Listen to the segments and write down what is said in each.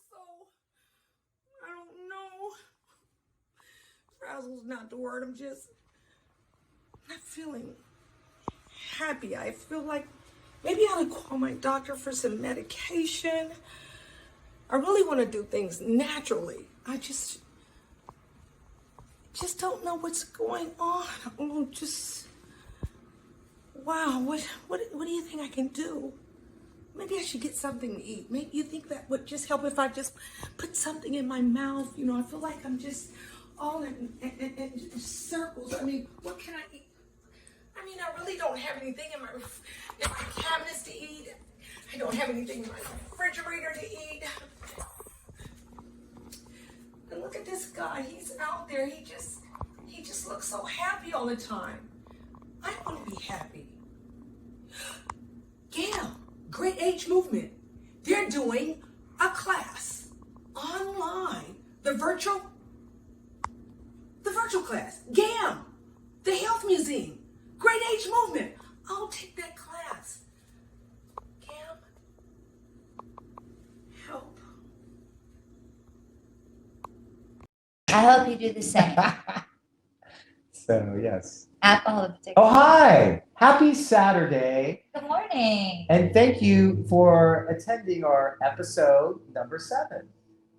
so, I don't know. Frazzle's not the word. I'm just not feeling happy. I feel like maybe I ought to call my doctor for some medication. I really want to do things naturally. I just don't know what's going on. I'm just, wow, what do you think I can do? Maybe I should get something to eat. Maybe you think that would just help if I just put something in my mouth. You know, I feel like I'm just all in circles. I mean, what can I eat? I mean, I really don't have anything in my cabinets to eat. I don't have anything in my refrigerator to eat. And look at this guy. He's out there. He just looks so happy all the time. I want to be happy. Yeah, Great Age Movement. They're doing a class online. The virtual class. GAM, the Health Museum, Great Age Movement. I'll take that class. GAM, help. I hope you do the same. So, yes. Alcohol in particular. Oh, hi. Happy Saturday. Good morning. And thank you for attending our episode number 7.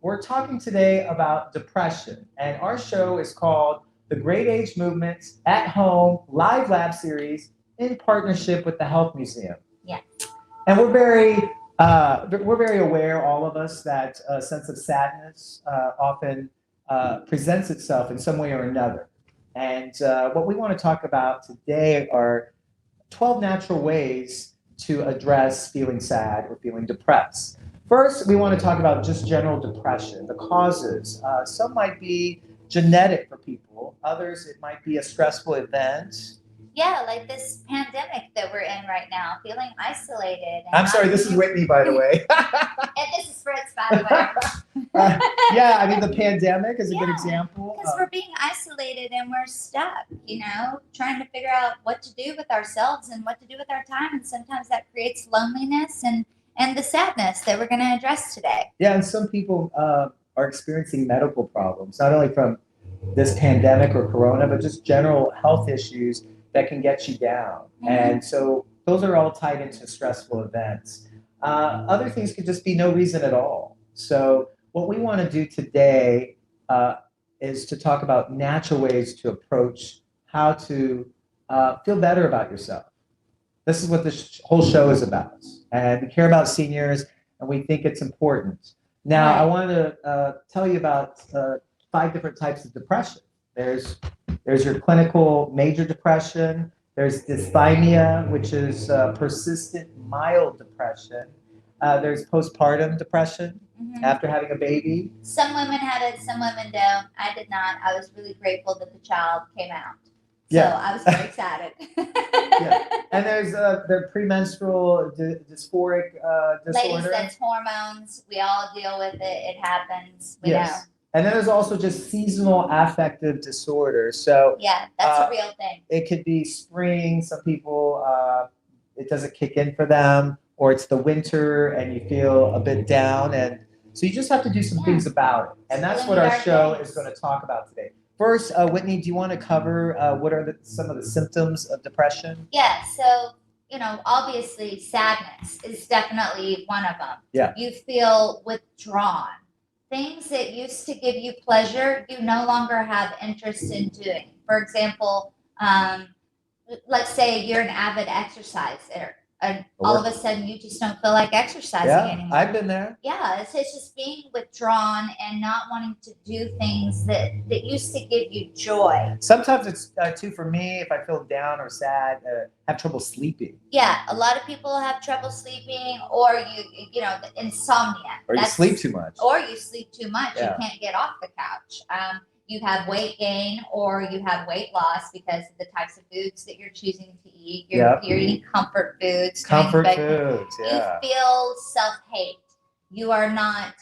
We're talking today about depression, and our show is called The Great Age Movement at Home Live Lab Series in partnership with the Health Museum. Yeah. And we're very aware, all of us, that a sense of sadness often presents itself in some way or another. And what we want to talk about today are 12 natural ways to address feeling sad or feeling depressed. First, we want to talk about just general depression, the causes. Some might be genetic for people. Others, it might be a stressful event. Yeah, like this pandemic that we're in right now, feeling isolated. I'm sorry, this is Whitney, by the way. And this is Fritz, by the way. Yeah, I mean, the pandemic is a good example. Because we're being isolated and we're stuck, you know, trying to figure out what to do with ourselves and what to do with our time. And sometimes that creates loneliness and the sadness that we're going to address today. Yeah, and some people are experiencing medical problems, not only from this pandemic or corona, but just general health issues that can get you down. Mm-hmm. And so those are all tied into stressful events. Other things could just be no reason at all. So what we want to do today is to talk about natural ways to approach how to feel better about yourself. This is what this whole show is about. And we care about seniors, and we think it's important. Now, I want to tell you about 5 different types of depression. There's your clinical major depression. There's dysthymia, which is persistent mild depression. There's postpartum depression after having a baby. Some women have it, some women don't. I did not. I was really grateful that the child came out. So I was very excited. And there's the premenstrual dysphoric disorder. Ladies, that's hormones. We all deal with it. It happens. We know. And then there's also just seasonal affective disorder. So yeah, that's a real thing. It could be spring. Some people, it doesn't kick in for them, or it's the winter and you feel a bit down. And so you just have to do some things about it. And that's what our show is going to talk about today. First, Whitney, do you want to cover what are some of the symptoms of depression? Yeah, so, you know, obviously sadness is definitely one of them. Yeah. You feel withdrawn. Things that used to give you pleasure, you no longer have interest in doing. For example, let's say you're an avid exerciser, and all of a sudden you just don't feel like exercising anymore. I've been there. Yeah, it's just being withdrawn and not wanting to do things that used to give you joy. Sometimes it's too, for me, if I feel down or sad, have trouble sleeping. Yeah, a lot of people have trouble sleeping, or you know, the insomnia. Or you sleep too much. Or you sleep too much. Yeah. You can't get off the couch. You have weight gain or you have weight loss because of the types of foods that you're choosing to eat. You're eating comfort foods. Comfort foods, You feel self-hate. You are not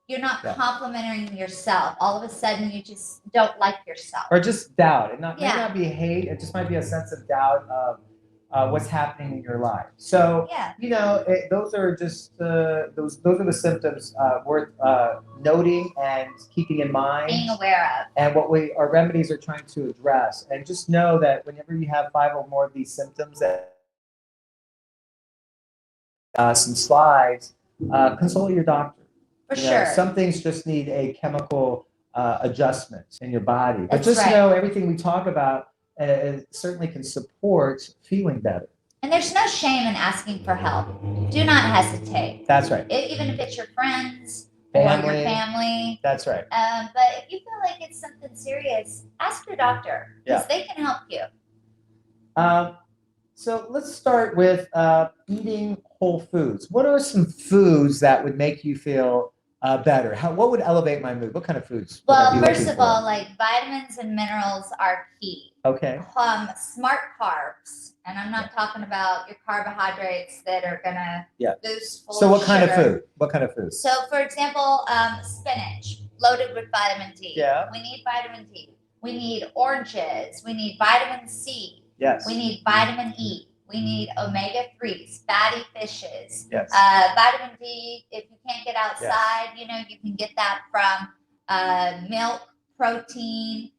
you're not complimenting yourself. All of a sudden you just don't like yourself. Or just doubt. It may not be hate, it just might be a sense of doubt of what's happening in your life. So, Yeah. those are just those are the symptoms worth noting and keeping in mind. Being aware of. And what our remedies are trying to address. And just know that whenever you have 5 or more of these symptoms, that some slides, consult your doctor. For sure. Some things just need a chemical adjustment in your body. But That's just right. know everything we talk about certainly can support feeling better. And there's no shame in asking for help. Do not hesitate. That's right. Even if it's your friends Family. or your family. That's right. But if you feel like it's something serious, ask your doctor because they can help you. So let's start with eating whole foods. What are some foods that would make you feel better? What would elevate my mood? What kind of foods? Well, first of all, like vitamins and minerals are key. Okay. Smart carbs, and I'm not talking about your carbohydrates that are gonna boost. So what kind of food? What kind of food? So, for example, spinach loaded with vitamin D. Yeah. We need vitamin D. We need oranges. We need vitamin C. Yes. We need vitamin E. We need omega-3s, fatty fishes. Yes. Vitamin D, if you can't get outside, you can get that from milk, protein.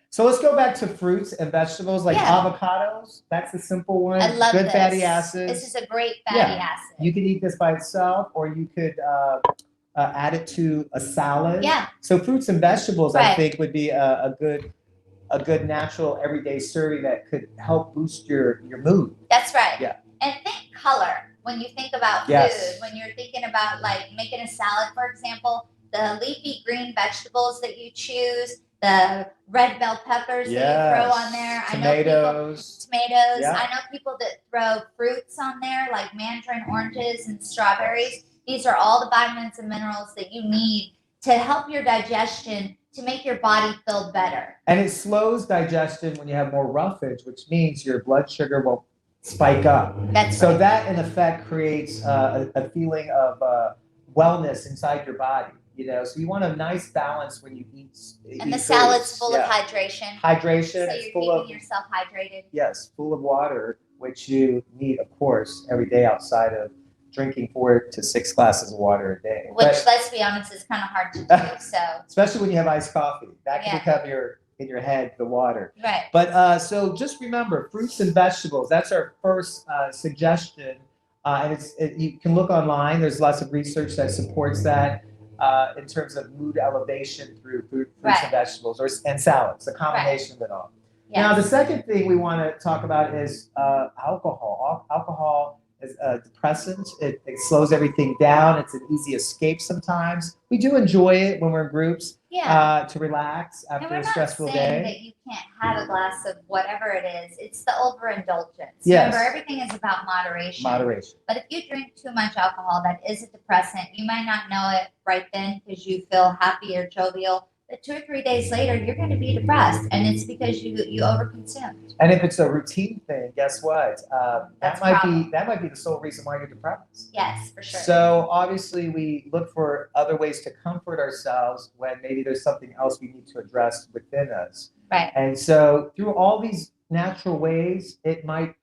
So let's go back to fruits and vegetables like avocados. That's a simple one. I love Good this. fatty acids. This is a great fatty acid. You could eat this by itself, or you could add it to a salad. Yeah. So fruits and vegetables, I think, would be a good natural everyday serving that could help boost your mood. That's right. Yeah. And think color when you think about food. When you're thinking about like making a salad, for example, the leafy green vegetables that you choose, the red bell peppers that you throw on there. Tomatoes. I know people that throw fruits on there like mandarin oranges and strawberries. These are all the vitamins and minerals that you need to help your digestion, to make your body feel better. And it slows digestion when you have more roughage, which means your blood sugar will spike up. So that, in effect, creates a feeling of wellness inside your body. So you want a nice balance when you eat. And the salad's full of hydration. Hydration. So you're keeping yourself hydrated. Yes, full of water, which you need, of course, every day outside of drinking 4 to 6 glasses of water a day. Which, let's be honest, is kind of hard to do. So especially when you have iced coffee, that can become in your head, the water. Right. But so just remember, fruits and vegetables. That's our first suggestion, and you can look online. There's lots of research that supports that in terms of mood elevation through fruits and vegetables and salads, a combination of it all. Yes. Now, the second thing we want to talk about is alcohol. Alcohol is a depressant. It slows everything down. It's an easy escape sometimes. We do enjoy it when we're in groups to relax after a stressful day. And we're not saying that you can't have a glass of whatever it is. It's the overindulgence. Yes. Remember, everything is about moderation. Moderation. But if you drink too much alcohol, that is a depressant. You might not know it right then because you feel happy or jovial. But 2 or 3 days later, you're going to be depressed, and it's because you overconsumed. And if it's a routine thing, guess what? That might be the sole reason why you're depressed. Yes, for sure. So obviously, we look for other ways to comfort ourselves when maybe there's something else we need to address within us. Right. And so through all these natural ways, it might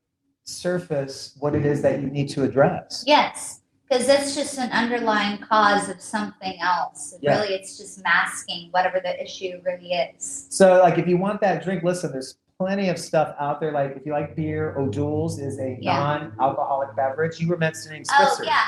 surface what it is that you need to address. Yes. Because that's just an underlying cause of something else. Really, it's just masking whatever the issue really is. So, like, if you want that drink, listen, there's plenty of stuff out there. Like, if you like beer, O'Doul's is a non-alcoholic beverage. You were mentioning spritzer. Oh, yeah.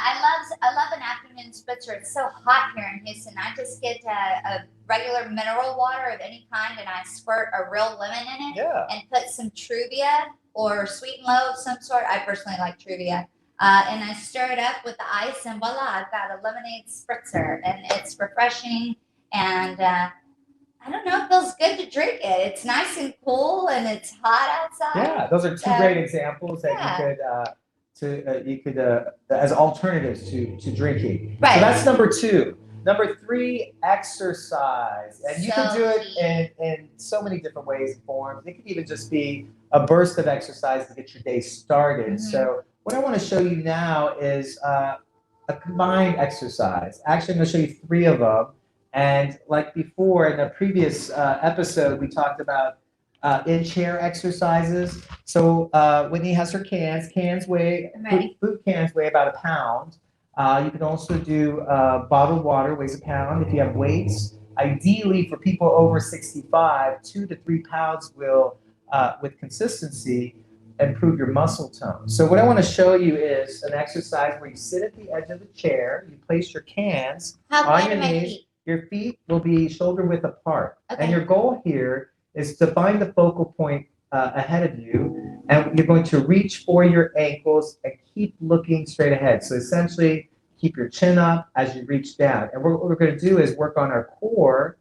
I love an afternoon spritzer. It's so hot here in Houston. I just get a regular mineral water of any kind, and I squirt a real lemon in it and put some Truvia or Sweet and Low of some sort. I personally like Truvia. And I stir it up with the ice, and voila, I've got a lemonade spritzer, and it's refreshing, and I don't know, it feels good to drink it. It's nice and cool, and it's hot outside. Yeah, those are 2 great examples that you could as alternatives to drinking. Right. So that's number 2. Number 3, exercise, and you can do it in so many different ways and forms. It could even just be a burst of exercise to get your day started. Mm-hmm. So what I want to show you now is a combined exercise. Actually, I'm going to show you 3 of them. And like before, in the previous episode, we talked about in chair exercises. So Whitney has her cans. Cans weigh I'm ready. food cans weigh about a pound. You can also do bottled water weighs a pound. If you have weights, ideally for people over 65, 2 to 3 pounds will, with consistency, improve your muscle tone. So what I want to show you is an exercise where you sit at the edge of the chair. You place your cans How on wide your are my knees. feet? Your feet will be shoulder width apart. Okay. And your goal here is to find the focal point ahead of you. And you're going to reach for your ankles and keep looking straight ahead. So essentially, keep your chin up as you reach down. And what we're going to do is work on our core,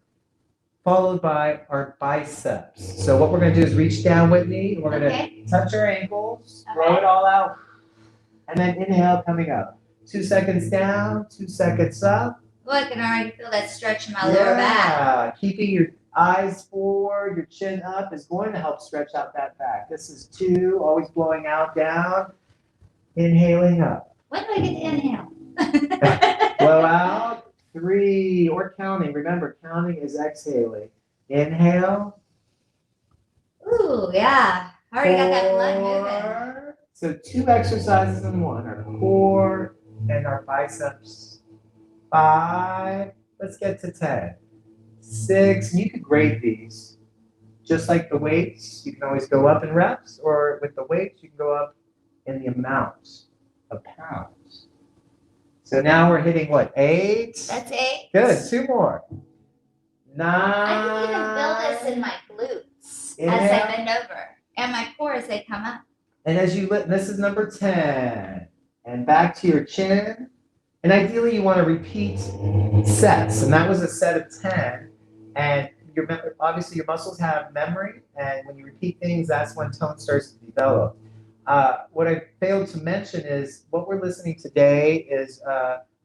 followed by our biceps. So what we're going to do is reach down, Whitney. We're going to touch our ankles, throw it all out, and then inhale, coming up. 2 seconds down, 2 seconds up. Oh, I can already feel that stretch in my lower back. Keeping your eyes forward, your chin up is going to help stretch out that back. This is 2, always blowing out, down, inhaling up. When do I get to inhale? Blow out, 3, or counting. Remember, counting is exhaling. Inhale. Ooh, yeah. I already got that blood 4. moving. So 2 exercises in one, our core and our biceps. 5, let's get to 10. 6, you could grade these. Just like the weights, you can always go up in reps, or with the weights, you can go up in the amount of pounds. So now we're hitting what, 8? That's 8. Good, 2 more. 9. I can even feel this in my glutes as I bend over, and my core as they come up. And as you this is number 10. And back to your chin. And ideally, you want to repeat sets. And that was a set of 10. And obviously, your muscles have memory. And when you repeat things, that's when tone starts to develop. What I failed to mention is what we're listening today is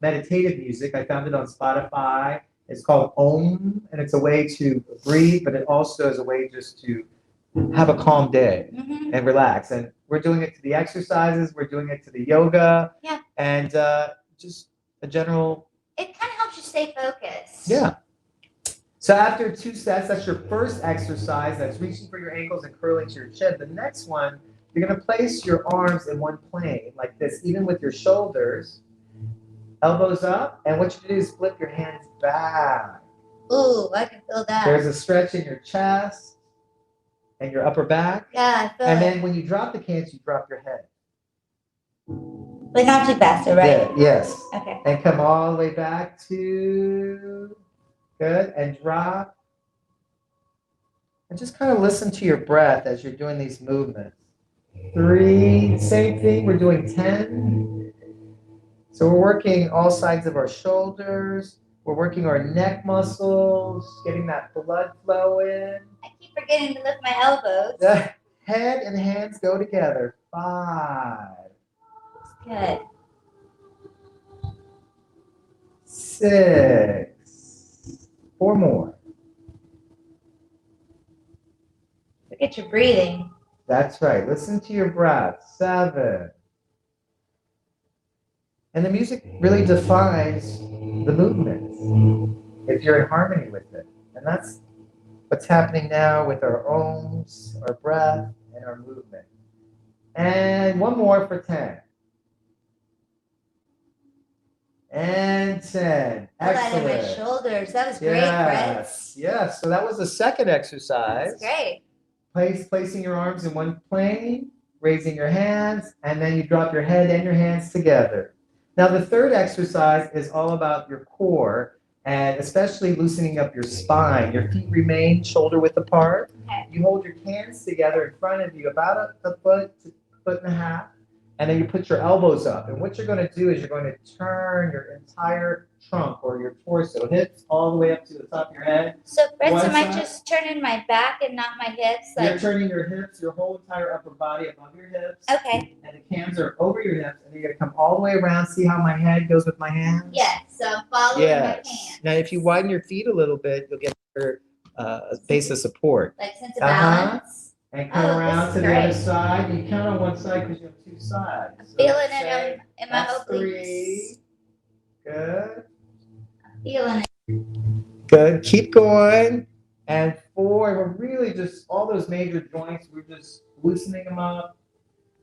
meditative music. I found it on Spotify. It's called Om, and it's a way to breathe, but it also is a way just to have a calm day and relax. And we're doing it to the exercises. We're doing it to the yoga. Yeah. And just a general. It kind of helps you stay focused. Yeah. So after 2 sets, that's your first exercise. That's reaching for your ankles and curling to your chin. The next one, you're going to place your arms in one plane like this, even with your shoulders, elbows up. And what you do is flip your hands back. Ooh, I can feel that. There's a stretch in your chest and your upper back. Yeah, I feel And it. then when you drop the cans, you drop your head. But not too fast, right? Yeah, yes. Okay. And come all the way back to, good, and drop. And just kind of listen to your breath as you're doing these movements. 3, same thing, we're doing 10. So we're working all sides of our shoulders. We're working our neck muscles, getting that blood flow in. I keep forgetting to lift my elbows. The head and hands go together. 5. Good. 6. 4 more. Look at your breathing. That's right. Listen to your breath. 7. And the music really defines the movement if you're in harmony with it. And that's what's happening now with our ohms, our breath, and our movement. And 1 more for 10. And 10. Feel that in my Excellent. shoulders. That was great, Yes. Yes. So that was the second exercise. That's great. Placing your arms in one plane, raising your hands, and then you drop your head and your hands together. Now, the third exercise is all about your core and especially loosening up your spine. Your feet remain shoulder width apart. Okay. You hold your hands together in front of you about a foot to foot and a half, and then you put your elbows up. And what you're going to do is you're going to turn your entire trunk or your torso, hips all the way up to the top of your head. So, Fritz, One am I side. just turning my back and not my hips? You're turning your hips, your whole entire upper body above your hips. Okay. And the hands are over your hips, and you're going to come all the way around. See how my head goes with my hands? Yes. So I'm following my Yes. hand. Now, if you widen your feet a little bit, you'll get your base of support. Like sense of Uh-huh. balance. And come Oh, around this to is the other great. side. You count on one side because you have 2 sides. I'm So feeling say, it in my that's obliques. 3. Good. Feeling it. Good. Keep going. And 4, we're really just all those major joints, we're just loosening them up.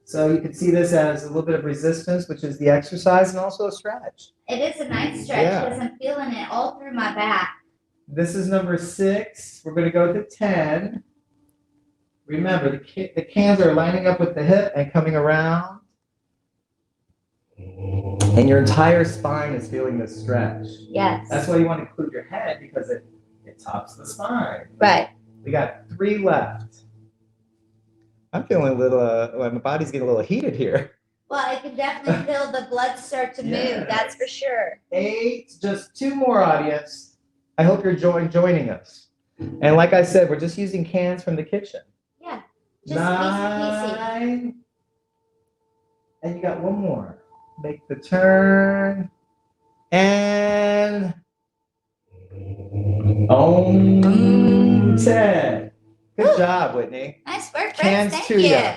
So you can see this as a little bit of resistance, which is the exercise, and also a stretch. It is a nice stretch Yeah. because I'm feeling it all through my back. This is number 6. We're going to go to 10. Remember, the cans are lining up with the hip and coming around. And your entire spine is feeling this stretch. Yes. That's why you want to include your head, because it tops the spine. Right. We got 3 left. I'm feeling a little, my body's getting a little heated here. Well, I can definitely feel the blood start to move. Yes. That's for sure. 8, just 2 more, audience. I hope you're joining us. And like I said, we're just using cans from the kitchen. Yeah. Just 9. And you got 1 more. Make the turn. And 10. Good job, Whitney. Nice work, Cans Brett. to Thank ya.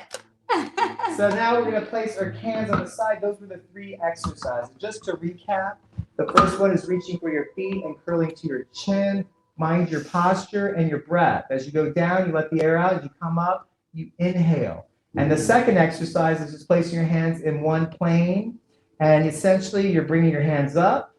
you. So now we're going to place our cans on the side. Those were the 3 exercises. Just to recap, the first one is reaching for your feet and curling to your chin. Mind your posture and your breath. As you go down, you let the air out. As you come up, you inhale. And the second exercise is just placing your hands in one plane. And essentially, you're bringing your hands up,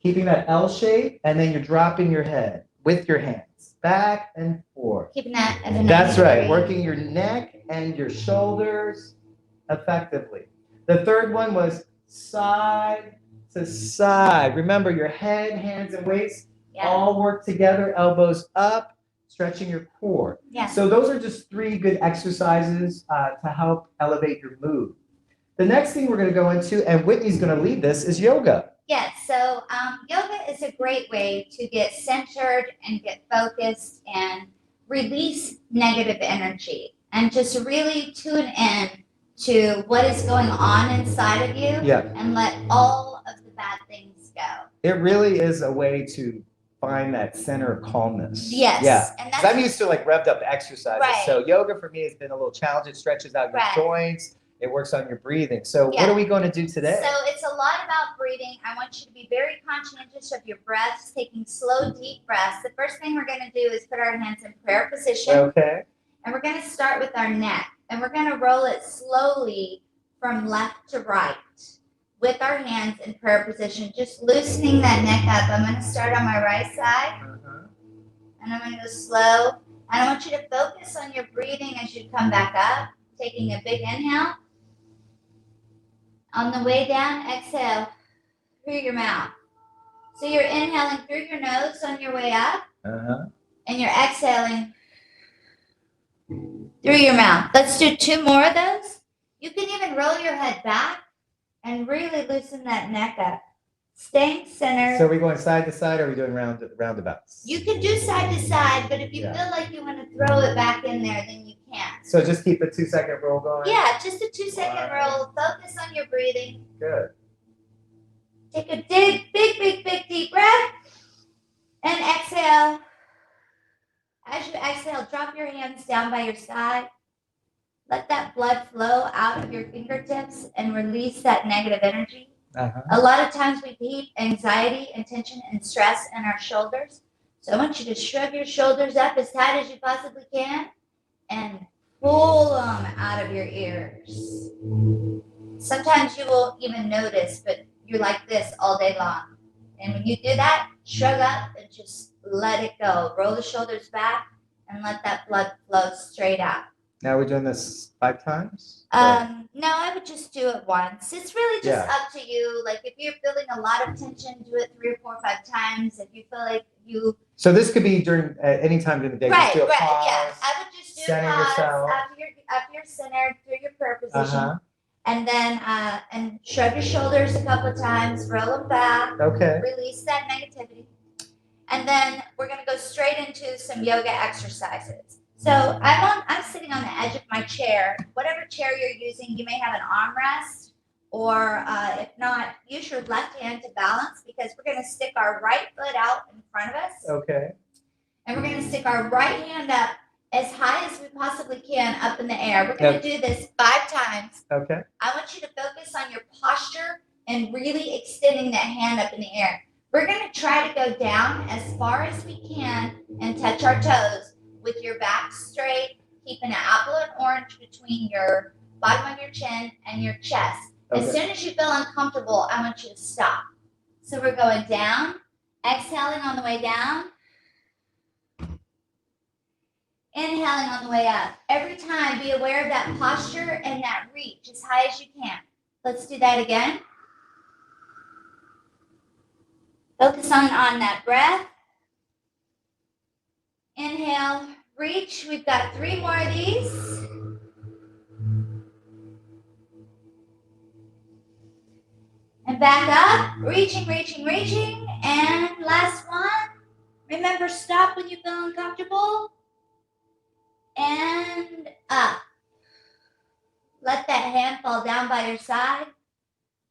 keeping that L shape, and then you're dropping your head with your hands back and forth. Keeping that as a That's 90 right. degree. Working your neck and your shoulders effectively. The third one was side to side. Remember, your head, hands, and waist Yeah. all work together, elbows up, stretching your core. Yeah. So those are just 3 good exercises to help elevate your mood. The next thing we're going to go into, and Whitney's going to lead this, is yoga. Yes, so yoga is a great way to get centered and get focused and release negative energy and just really tune in to what is going on inside of you Yeah. and let all of the bad things go. It really is a way to find that center of calmness. Yes. Yeah. And 'Cause that's I'm used to like revved up exercises. Right. So yoga for me has been a little challenge. It stretches out your Right. joints. It works on your breathing. So Yeah. what are we going to do today? So it's a lot about breathing. I want you to be very conscientious of your breaths, taking slow, deep breaths. The first thing we're going to do is put our hands in prayer position. Okay. And we're going to start with our neck. And we're going to roll it slowly from left to right with our hands in prayer position, just loosening that neck up. I'm going to start on my right side. And I'm going to go slow. And I want you to focus on your breathing as you come back up, taking a big inhale. On the way down, exhale through your mouth. So you're inhaling through your nose on your way up, and you're exhaling through your mouth. Let's do 2 more of those. You can even roll your head back and really loosen that neck up. Staying centered. So are we going side to side, or are we doing roundabouts? You can do side to side, but if you Yeah. feel like you want to throw it back in there, then you can. So just keep a 2-second roll going? Yeah, just a 2-second Right. roll. Focus on your breathing. Good. Take a big deep breath. And exhale. As you exhale, drop your hands down by your side. Let that blood flow out of your fingertips and release that negative energy. A lot of times we keep anxiety and tension and stress in our shoulders. So I want you to shrug your shoulders up as tight as you possibly can and pull them out of your ears. Sometimes you won't even notice, but you're like this all day long. And when you do that, shrug up and just let it go. Roll the shoulders back and let that blood flow straight out. Now we're doing this 5 times? No, I would just do it once. It's really just Yeah. up to you. Like if you're feeling a lot of tension, do it 3 or 4 or 5 times. If you feel like you So this could be during any time during the day. right, Just do a right, pause. yeah. I would just do center pause yourself. after you're centered through your prayer position, and then and shrug your shoulders a couple of times, roll them back, Okay. release that negativity, and then we're gonna go straight into some yoga exercises. So I'm sitting on the edge of my chair. Whatever chair you're using, you may have an armrest, or if not, use your left hand to balance, because we're going to stick our right foot out in front of us, Okay. and we're going to stick our right hand up as high as we possibly can up in the air. We're going to do this 5 times. Okay. I want you to focus on your posture and really extending that hand up in the air. We're going to try to go down as far as we can and touch our toes with your back straight, keeping an apple and orange between your bottom of your chin and your chest. Okay. As soon as you feel uncomfortable, I want you to stop. So we're going down, exhaling on the way down, inhaling on the way up. Every time, be aware of that posture and that reach as high as you can. Let's do that again. Focus on that breath. Inhale, reach. We've got 3 more of these. And back up, reaching, reaching, reaching. And last one. Remember, stop when you feel uncomfortable. And up. Let that hand fall down by your side.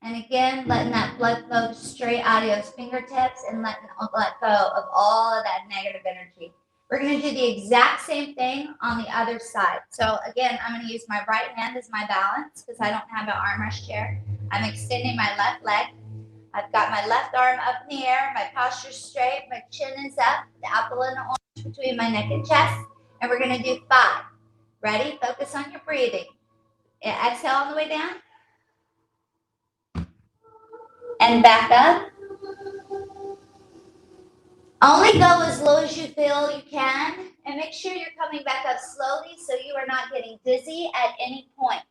And again, letting that blood flow straight out of your fingertips and let go of all of that negative energy. We're going to do the exact same thing on the other side. So again, I'm going to use my right hand as my balance because I don't have an armrest chair. I'm extending my left leg. I've got my left arm up in the air. My posture's straight. My chin is up. The apple and the orange between my neck and chest. And we're going to do 5. Ready? Focus on your breathing. Exhale on the way down. And back up. Only go as low as you feel you can. And make sure you're coming back up slowly so you are not getting dizzy at any point.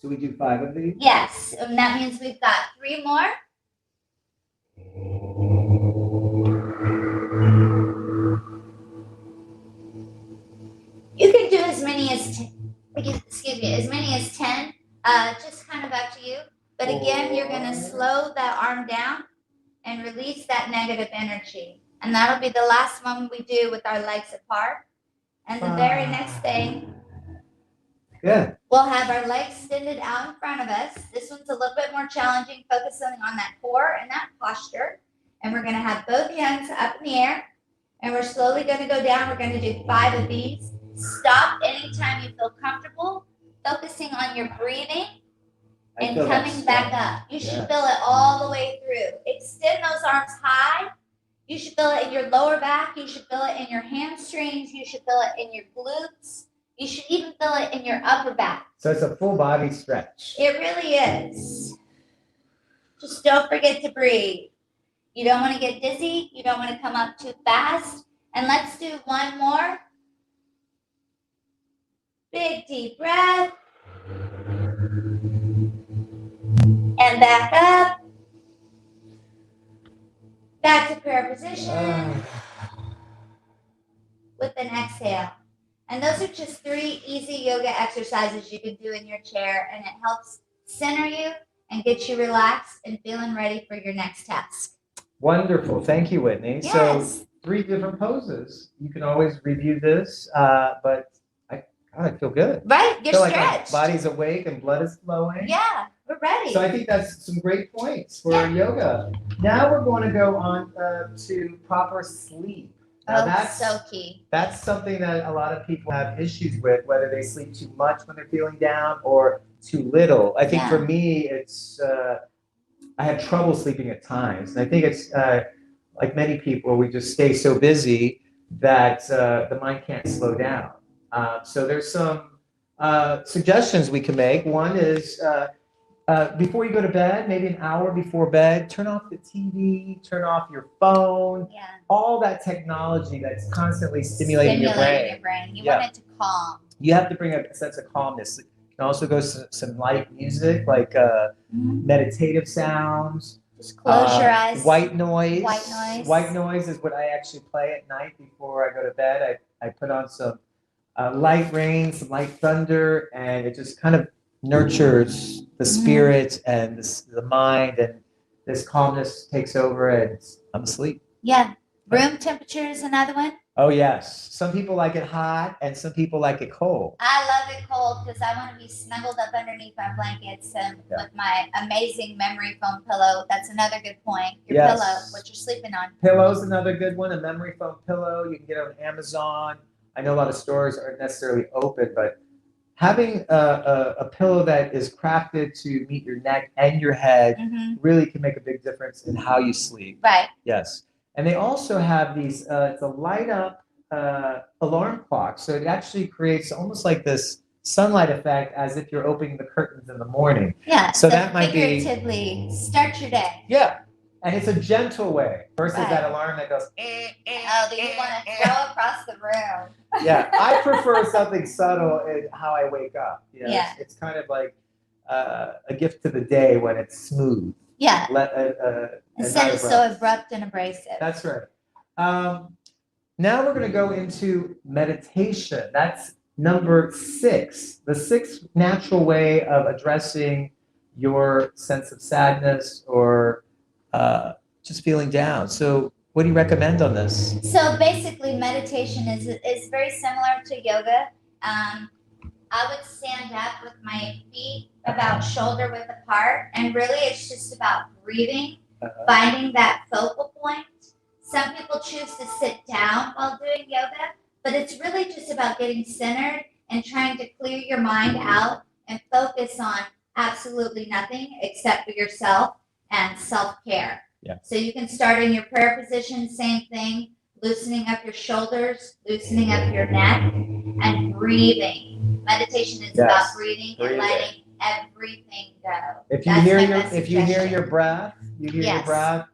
So we do 5 of these? Yes. And that means we've got 3 more. You can do as many as 10. Just kind of up to you. But again, you're going to slow that arm down and release that negative energy. And that'll be the last one we do with our legs apart. And the very next thing, Good. we'll have our legs extended out in front of us. This one's a little bit more challenging, focusing on that core and that posture. And we're going to have both hands up in the air. And we're slowly going to go down. We're going to do 5 of these. Stop anytime you feel comfortable, focusing on your breathing. And coming back up. You should feel it all the way through. Extend those arms high. You should feel it in your lower back. You should feel it in your hamstrings. You should feel it in your glutes. You should even feel it in your upper back. So it's a full body stretch. It really is. Just don't forget to breathe. You don't want to get dizzy. You don't want to come up too fast. And let's do 1 more. Big deep breath. And back up. Back to prayer position. With an exhale. And those are just 3 easy yoga exercises you can do in your chair. And it helps center you and get you relaxed and feeling ready for your next task. Wonderful. Thank you, Whitney. Yes. So 3 different poses. You can always review this, but I feel good. Right? You're I feel like stretched. my body's awake and blood is flowing. Yeah, we're ready. So I think that's some great points for yoga. Now we're going to go on to proper sleep. Now that's so key. That's something that a lot of people have issues with, whether they sleep too much when they're feeling down or too little. I think for me, it's I have trouble sleeping at times. And I think it's like many people, we just stay so busy that the mind can't slow down. So there's some suggestions we can make. One is before you go to bed, maybe an hour before bed, turn off the TV, turn off your phone, all that technology that's constantly stimulating your brain. You want it to calm. You have to bring a sense of calmness. You can also go some light music, like meditative sounds. Just close your eyes. White noise. White noise. White noise is what I actually play at night before I go to bed. I put on some light rain, some light thunder, and it just kind of nurtures the spirit and the mind, and this calmness takes over, and I'm asleep. Yeah. Room temperature is another one. Oh, yes. Some people like it hot, and some people like it cold. I love it cold because I want to be snuggled up underneath my blankets and with my amazing memory foam pillow. That's another good point. Your pillow, what you're sleeping on. Pillow's another good one, a memory foam pillow. You can get it on Amazon. I know a lot of stores aren't necessarily open, but having a pillow that is crafted to meet your neck and your head really can make a big difference in how you sleep. Right. Yes. And they also have these, it's a light up alarm clock. So it actually creates almost like this sunlight effect as if you're opening the curtains in the morning. Yeah. So that might be. Figuratively, start your day. Yeah. And it's a gentle way versus Right. that alarm that goes. Oh, that you want to throw across the room. Yeah, I prefer something subtle in how I wake up. You know, Yeah. it's kind of like a gift to the day when it's smooth. Yeah. And Instead not of so abrupt and abrasive. That's right. Now we're going to go into meditation. That's number 6. The 6th natural way of addressing your sense of sadness or just feeling down. So, what do you recommend on this? So basically, meditation is very similar to yoga. I would stand up with my feet about shoulder width apart, and really, it's just about breathing, finding that focal point. Some people choose to sit down while doing yoga, but it's really just about getting centered and trying to clear your mind out and focus on absolutely nothing except for yourself and self-care. Yeah. So you can start in your prayer position, same thing, loosening up your shoulders, loosening up your neck, and breathing. Meditation is about breathing and letting everything go. If you hear your breath, your breath,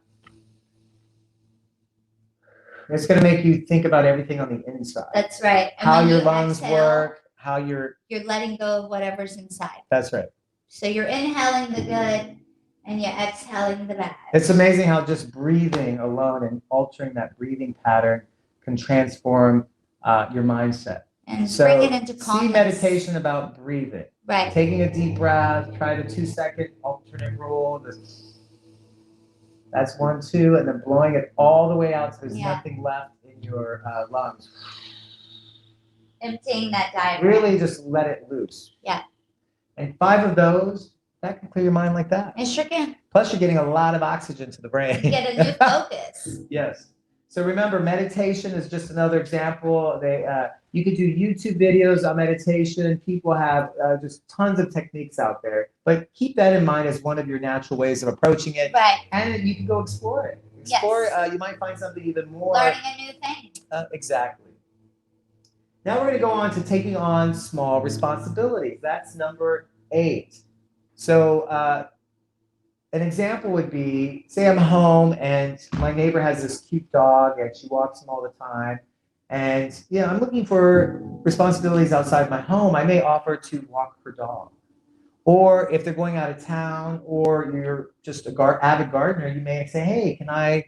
it's going to make you think about everything on the inside. That's right. And how your lungs work, how you're letting go of whatever's inside. That's right. So you're inhaling the good and you're exhaling the bad. It's amazing how just breathing alone and altering that breathing pattern can transform your mindset. And bring it into calmness. See meditation about breathing. Right. Taking a deep breath, try the 2-second alternate rule. That's 1, 2, and then blowing it all the way out so there's nothing left in your lungs. Emptying that diaphragm. Really just let it loose. Yeah. And 5 of those, that can clear your mind like that. It sure can. Plus, you're getting a lot of oxygen to the brain. You get a new focus. Yes. So remember, meditation is just another example. You could do YouTube videos on meditation. People have just tons of techniques out there. But keep that in mind as one of your natural ways of approaching it. Right. And you can go explore it. You might find something even more. Learning a new thing. Exactly. Now we're going to go on to taking on small responsibilities. That's number 8. So an example would be, say I'm home and my neighbor has this cute dog and she walks him all the time. And I'm looking for responsibilities outside my home. I may offer to walk her dog. Or if they're going out of town or you're just an avid gardener, you may say, hey, can I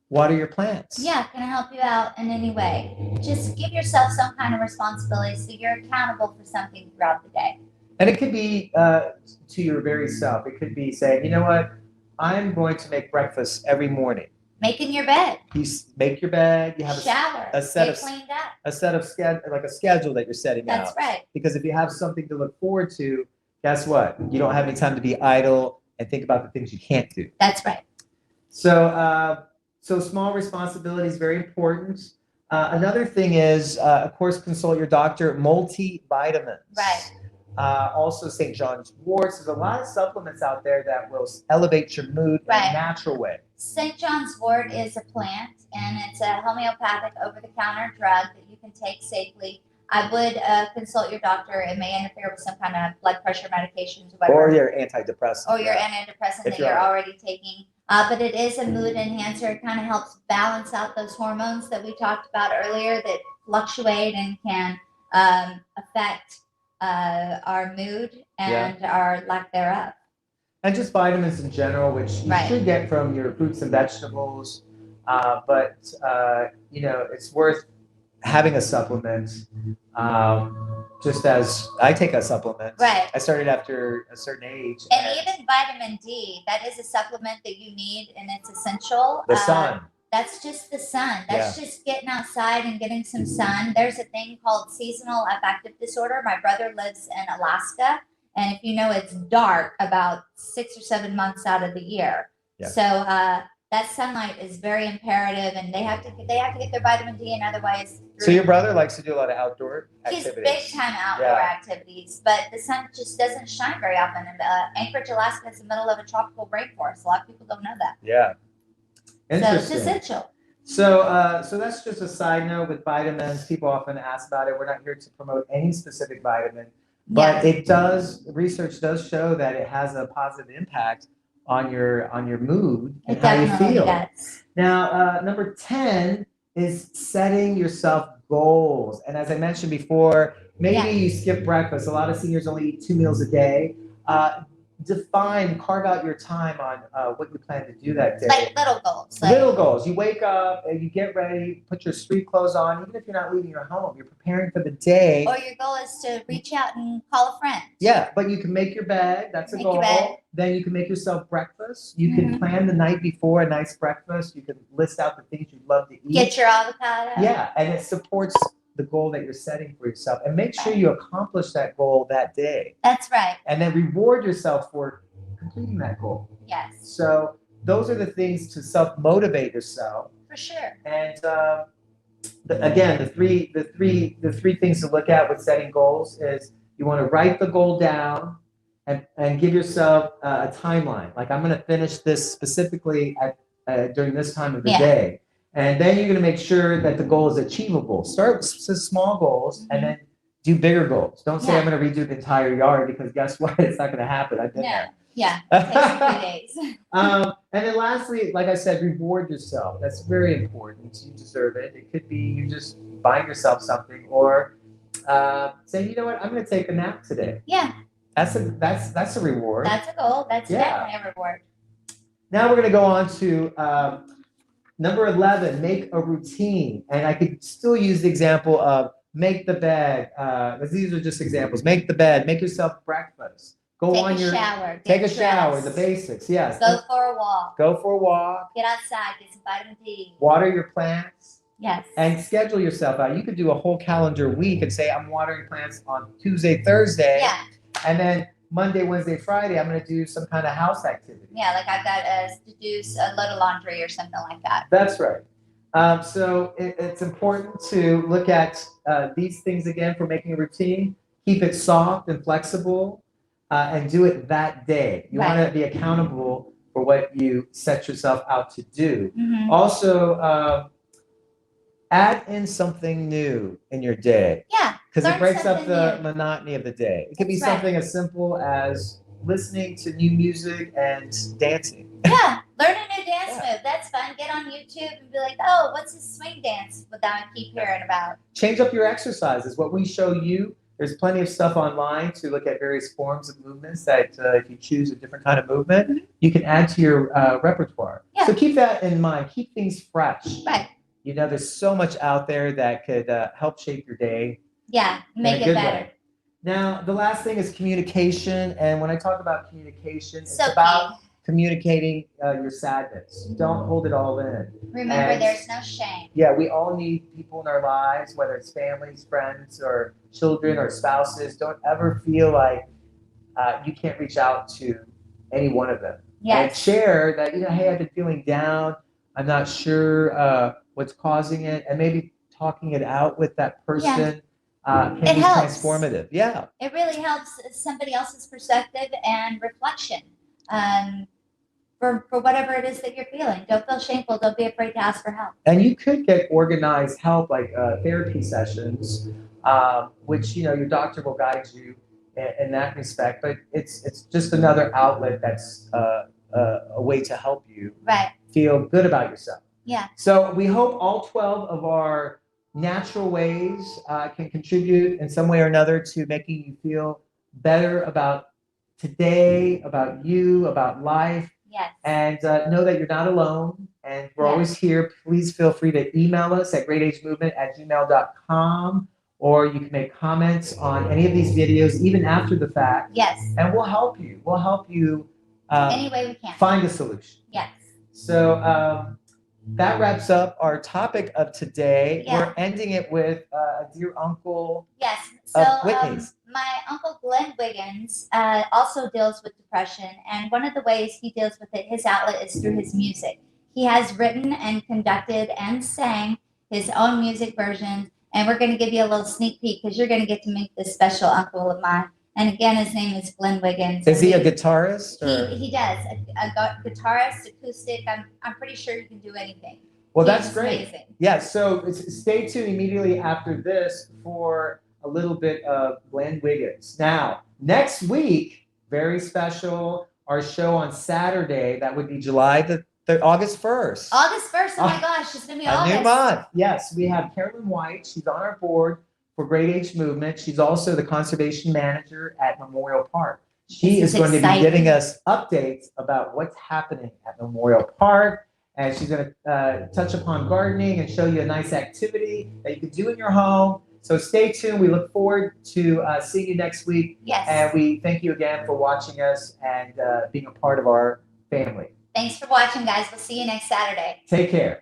water your plants? Yeah, can I help you out in any way? Just give yourself some kind of responsibility so you're accountable for something throughout the day. And it could be to your very self. It could be saying, you know what, I'm going to make breakfast every morning. Making your bed. You make your bed. You have shower. A set of cleaned up. A set of schedule that you're setting out. That's right. Because if you have something to look forward to, guess what? You don't have any time to be idle and think about the things you can't do. That's right. So, so small responsibility is very important. Another thing is, of course, consult your doctor. Multivitamins. Right. Also, St. John's wort. There's a lot of supplements out there that will elevate your mood in a natural way. St. John's wort is a plant, and it's a homeopathic over-the-counter drug that you can take safely. I would consult your doctor. It may interfere with some kind of blood pressure medications or whatever. Or your antidepressant. Or your antidepressant that you're already taking. But it is a mood enhancer. It kind of helps balance out those hormones that we talked about earlier that fluctuate and can affect our mood and our lack thereof. And just vitamins in general, which you should get from your fruits and vegetables. But it's worth having a supplement. Just as I take a supplement. Right. I started after a certain age. And even vitamin D, that is a supplement that you need, and it's essential. The sun. That's just the sun. That's just getting outside and getting some sun. There's a thing called seasonal affective disorder. My brother lives in Alaska, and if you know, it's dark about 6 or 7 months out of the year. Yeah. So that sunlight is very imperative, and they have to get their vitamin D, and otherwise. So your brother likes to do a lot of outdoor He's activities. big time outdoor Yeah. activities, but the sun just doesn't shine very often. And Anchorage, Alaska is the middle of a tropical rainforest. A lot of people don't know that. Yeah. So it's Interesting. essential. So that's just a side note with vitamins. People often ask about it. We're not here to promote any specific vitamin, but research does show that it has a positive impact on your mood and It how you definitely feel. does. Now, number 10 is setting yourself goals. And as I mentioned before, maybe you skip breakfast. A lot of seniors only eat 2 meals a day. Carve out your time on what you plan to do that day. Like little goals. Little goals. You wake up, you get ready, put your street clothes on. Even if you're not leaving your home, you're preparing for the day. Or your goal is to reach out and call a friend. Yeah, but you can make your bed. That's a goal. Then you can make yourself breakfast. You can plan the night before a nice breakfast. You can list out the things you'd love to eat. Get your avocado. Yeah, and it supports the goal that you're setting for yourself. And make sure you accomplish that goal that day. That's right. And then reward yourself for completing that goal. Yes. So those are the things to self-motivate yourself. For sure. And again, the three things to look at with setting goals is you want to write the goal down and give yourself a timeline. Like, I'm going to finish this specifically during this time of the day. And then you're going to make sure that the goal is achievable. Start with small goals and then do bigger goals. Don't say I'm going to redo the entire yard, because guess what? It's not going to happen. I've been there. Yeah, it takes a few days. And then lastly, like I said, reward yourself. That's very important. You deserve it. It could be you just buying yourself something, or saying, you know what, I'm going to take a nap today. Yeah. That's a reward. That's a goal. That's definitely a reward. Now we're going to go on to number 11, make a routine. And I could still use the example of make the bed. These are just examples. Make the bed. Make yourself breakfast. Take a shower. Take a shower. The basics. Yes. Go for a walk. Go for a walk. Get outside. Get some vitamin D. Water your plants. Yes. And schedule yourself out. You could do a whole calendar week and say, I'm watering plants on Tuesday, Thursday. Yeah. And then Monday, Wednesday, Friday, I'm going to do some kind of house activity. Yeah, like I've got to do a load of laundry or something like that. That's right. So it's important to look at these things again for making a routine. Keep it soft and flexible, and do it that day. You want to be accountable for what you set yourself out to do. Mm-hmm. Also, add in something new in your day. Yeah. Because it breaks up the monotony of the day. It could be something as simple as listening to new music and dancing. Yeah, learn a new dance move. That's fun. Get on YouTube and be like, oh, what's this swing dance that I keep hearing about? Change up your exercises. What we show you, there's plenty of stuff online to look at various forms of movements that if you choose a different kind of movement, you can add to your repertoire. Yeah. So keep that in mind. Keep things fresh. Right. You know, there's so much out there that could help shape your day. Yeah, make it better. Way. Now, the last thing is communication. And when I talk about communication, it's so about communicating your sadness. Don't hold it all in. Remember, there's no shame. Yeah, we all need people in our lives, whether it's families, friends, or children, or spouses. Don't ever feel like you can't reach out to any one of them. Yes. And share that, hey, I've been feeling down. I'm not sure what's causing it. And maybe talking it out with that person can be transformative. Yeah. It really helps somebody else's perspective and reflection. For whatever it is that you're feeling. Don't feel shameful. Don't be afraid to ask for help. And you could get organized help, like therapy sessions, which your doctor will guide you in that respect. But it's just another outlet that's a way to help you feel good about yourself. Yeah. So we hope all 12 of our natural ways can contribute in some way or another to making you feel better about today, about you, about life. Yes. And know that you're not alone, and we're always here. Please feel free to email us at greatagemovement@gmail.com, or you can make comments on any of these videos, even after the fact. Yes. And we'll help you. We'll help you any way we can. Find a solution. Yes. So that wraps up our topic of today. Yeah. We're ending it with a dear uncle. Yes. So Whitney's. My uncle Glenn Wiggins also deals with depression, and one of the ways he deals with it, his outlet is through his music. He has written and conducted and sang his own music versions. And we're going to give you a little sneak peek because you're going to get to meet this special uncle of mine. And again, his name is Glenn Wiggins. Is he a guitarist? Or? He does. A guitarist, acoustic. I'm pretty sure he can do anything. Well, He's that's great. Amazing. Yeah, so stay tuned immediately after this for a little bit of Glenn Wiggins. Now, next week, very special, our show on Saturday, that would be August 1st. August 1st, oh my gosh, it's going to be August. A new month. Yes, we have Carolyn White. She's on our board for Great H Movement. She's also the conservation manager at Memorial Park. She is going to be giving us updates about what's happening at Memorial Park. And she's going to touch upon gardening and show you a nice activity that you can do in your home. So stay tuned. We look forward to seeing you next week. Yes. And we thank you again for watching us and being a part of our family. Thanks for watching, guys. We'll see you next Saturday. Take care.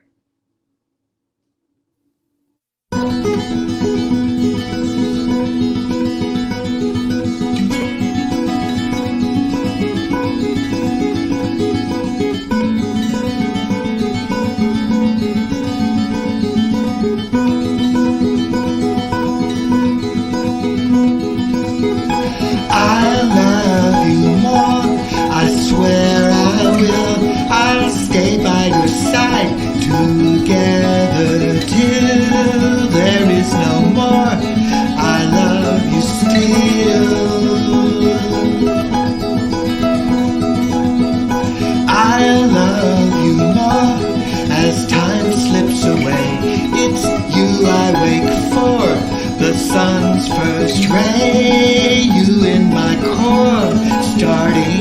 Together till there is no more. I love you still. I love you more as time slips away. It's you I wake for, the sun's first ray. You in my core, starting